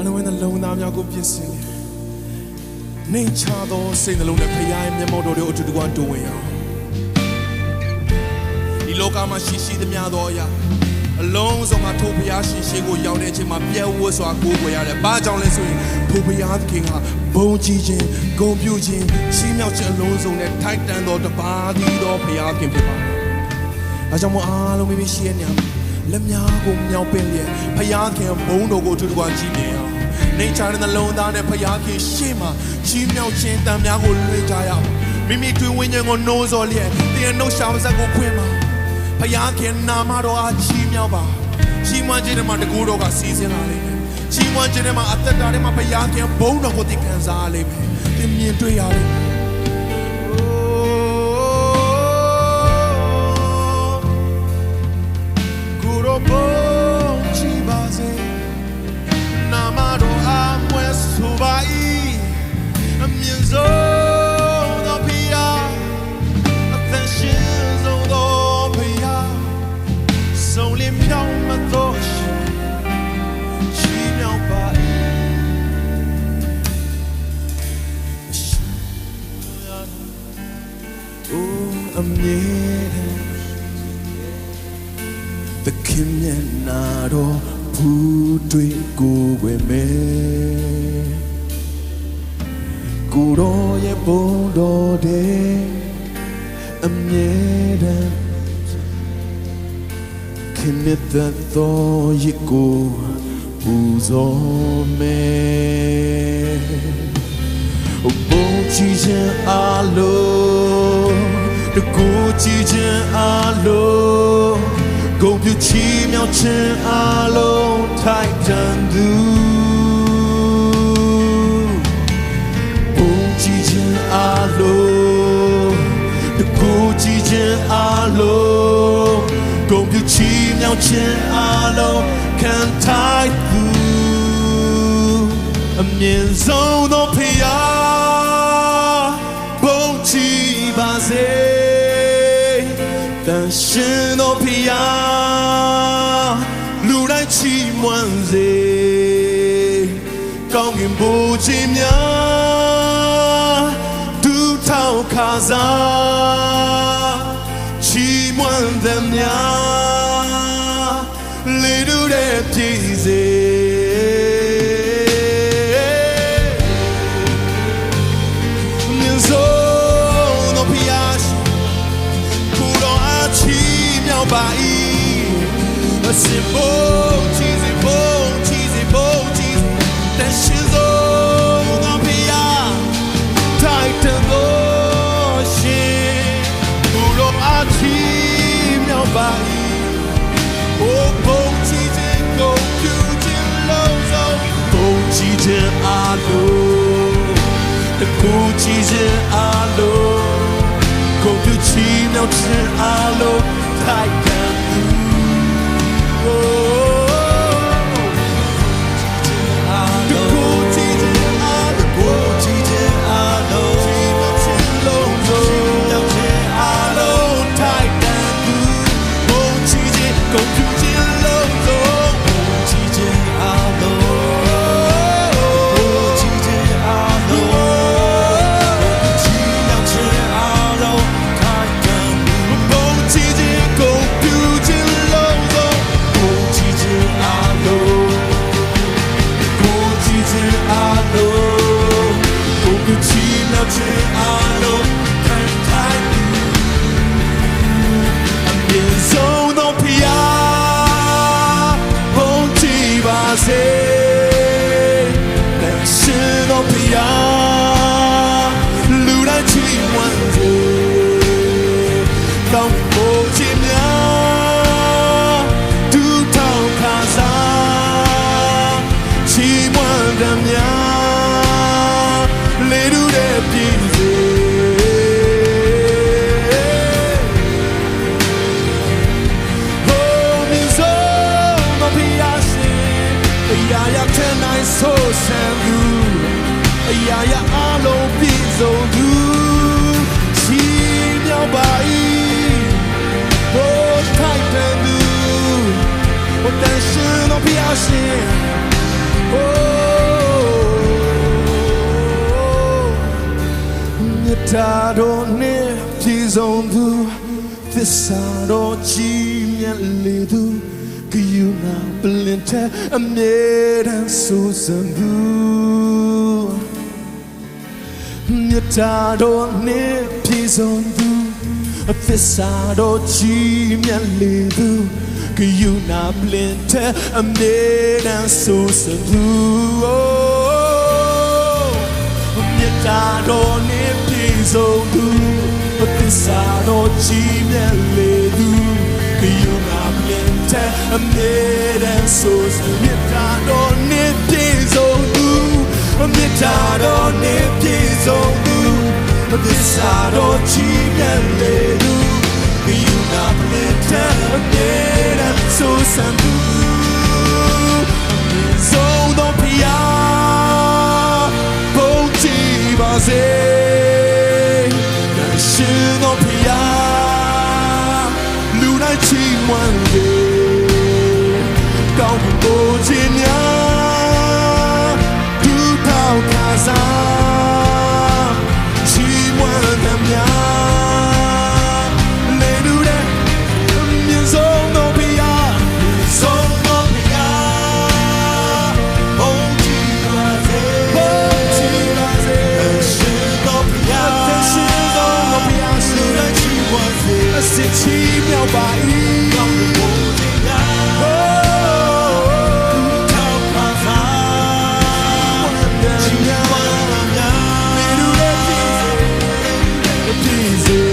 လုံးဝင်းလုံးသားများကိုပြင်ဆင်လေနှိမ်ချသောစိတ်နှလုံးနဲ့ဖခင်ရဲ့မျက်မှောက်တော်တွေကိုအတူတကွတိုးဝင်အောင်ဒီလောကမှာရှိသမျှသောအရာအလုံးစုံကထိုဘုရားရှင်ရှေ့ကိုရောက်တဲ့အချိန်မှာပြည့်ဝစွာကိုးကွယ်ရတယ်။ဘာကြောင့်လဲဆိုရင်ထိုဘုရားသခင်ကဘုန်းကြီးခြင်းဂုဏ်ပြုခြင်းချီးမြှောက်ခြင်းအလုံးစုံနဲ့ထိုက်တန်သောတပါးသီးသောဘုရားသခင်ဖြစ်ပါတယ်။ဒါကြောင့်မို့အားလုံးမိရှိရဲ့ညလက်များကိုမြောက်ပင်လျက်ဘုရားခင်ဘုန်းတော်ကိုအထူးတကွကြီးမြင်အောင်နေချတဲ့နှလုံးသားနဲ့ဘုရားခင်ရှေ့မှာချီးမြှောက်ခြင်းတန်များကိုလွှဲကြရအောင်မိမိတွင်ဝိညာဉ်ကိုနှိုးဆော်လျက်တရားနှုတ်ရှာပါစက်ကိုဖွင့်ပါဘုရားခင်နာမတော်အားချီးမြှောက်ပါချီးမွမ်းခြင်းမှာတကူတော်ကစီးစင်းလာလိမ့်မယ်ချီးမွမ်းခြင်းမှာအသက်တာထဲမှာဘုရားခင်ဘုန်းတော်ကိုသိခံစားလိမ့်မယ်သင်မြင်တွေ့ရလိမ့်မယ်ကိုရောဘုန်းချီးပါစေနာမတော်အားမွဲဆိုပါ၏အမြင့်ဆုံးသောဘုရားအသက်ရှင်ဆုံးသောဘုရားဆုံးလင်းမြောက်မတော်ချီးမြှောက်ပါ၏အိုးအမြင့်သခင်မျက်နှာတော်ဘူးတွေကိုဝယ်မယ်ကိုရောရဲ့ဘုန်းတော်တဲ့အမြဲတမ်းခင်နဲ့တော်ရကိုပူဇော်မယ်ဘုန်းကြီးခြင်းအလုံးတကူကြီးခြင်းအလုံးဂုဏ်ပြုချီးမြှောက်ခြင်းအလုံးထိုက်တန်သူဘုန်းကြီးခြင်းအလုံးတကူကြီးခြင်းအလုံးဂုဏ်ပြုချီးမြှောက်ခြင်းအလုံးခံထိုက်သူအမြင့်ဆုံးသောဘုရားဘုန်းကြီးပါစေတန်ရှင်သောဘုရားလူတိုင်းချီးမွမ်းစေကောင်းကင်ဘုရားများဒုထောက်ခါစားချီးမွမ်းthemများလေတူတဲ့ပြည်စေမြင့်ဆုံးသောဘုရားကိုတော်အားချီးမြှောက်ပါ၏အစင်ဘုန်းကြီးစေဘုန်းကြီးစေဘုန်းကြီးတန်ရှင်ဆုံးသောဘုရားထိုက်တန်သောရှင်ကိုတော်အားချီးမြှောက်ပါ၏အိုဘုန်းကြီးခြင်းကိုပြုခြင်းလုံးစုံဘုန်းကြီးခြင်းအားလုံးတကူကြီးခြင်းအားလုံးကိုပြုချီးမြှောက်ခြင်းအားလုံးထိုက်တန်သူOh Pisaro Chimialedu Kiyuna Blinta Ameda Susandu Nyatado Nipizondu Pisaro Chimialedu Kiyuna Blinta Ameda Susandu Nyatado Nipizondu Pisaro Chimialedu Kiyuna Blinta Ameda Susandu Nyatado Nipizondu Nyatado Nipizondu Pisaro Chimialedu Kiyuna Blinta Ameda Susandu Zodo Pia Ponti Baze Shino Pia Luna Chimwande Gao Bojinya Tu Tao Kaza Chimwandamya Lenude Zono Pia Zono Pia Ponti Baze Shino Pia City Miao Bai Gong Wu Jing Ya Tao Plaza Jing Wan Ya Liu Le Pize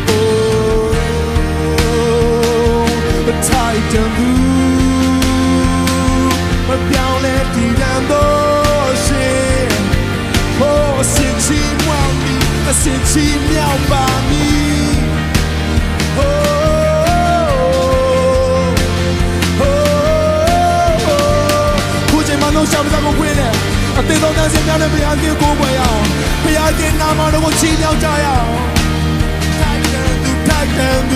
Oh Titan Lu Biao Le Di Dan Do Xin Oh City Miao Mi City Miao Bai想不到我回来，对到那些娘的不要给过我呀，不要给那么的我起鸟炸呀，太难度，太难度。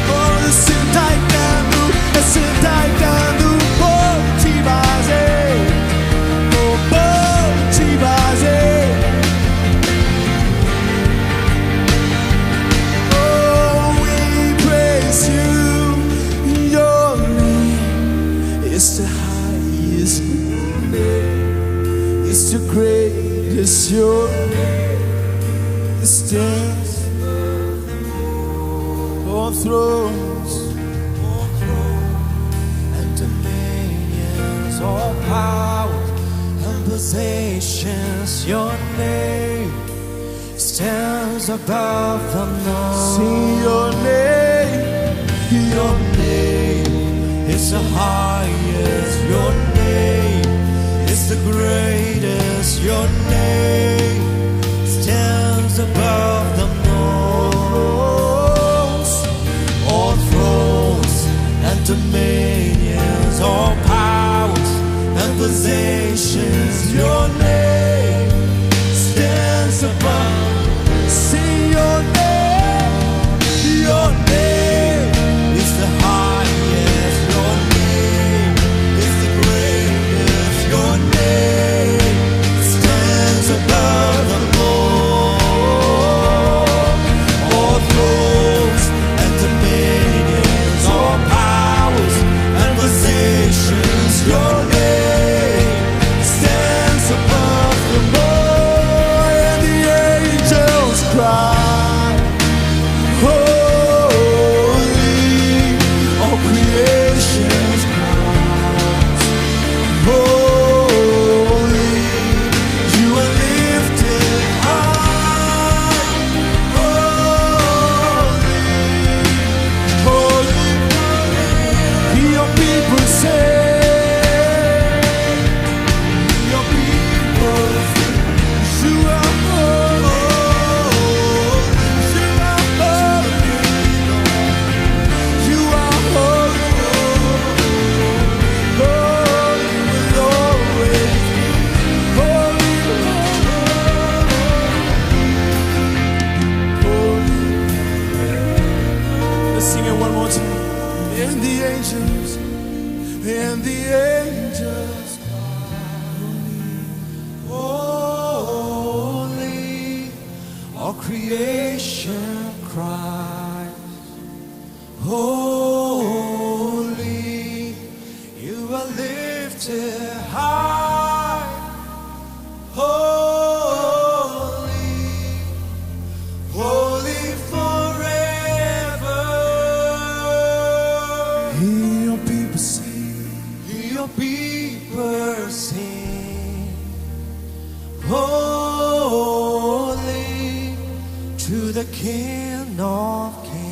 哦，是太难度，是太难度，哦，七八岁，哦，七八岁。It's the highest name. It's the greatest. Your name stands on thrones and dominions, all power and possessions. Your name stands above the known. Sing your name. Your name is the highest, your name is the greatest, your name stands above the thrones, all thrones and dominions, all powers and possessions, your name stands above. See your name is the highest. Above the all thrones and dominions, all powers and possessions. Your name stands above them all, and the angels cry, holy. All creations cries, holy. Christ. Holy, you are lifted high. Holy, holy forever. Hear your people sing. Hear your people sing. Holy to the King of Kings.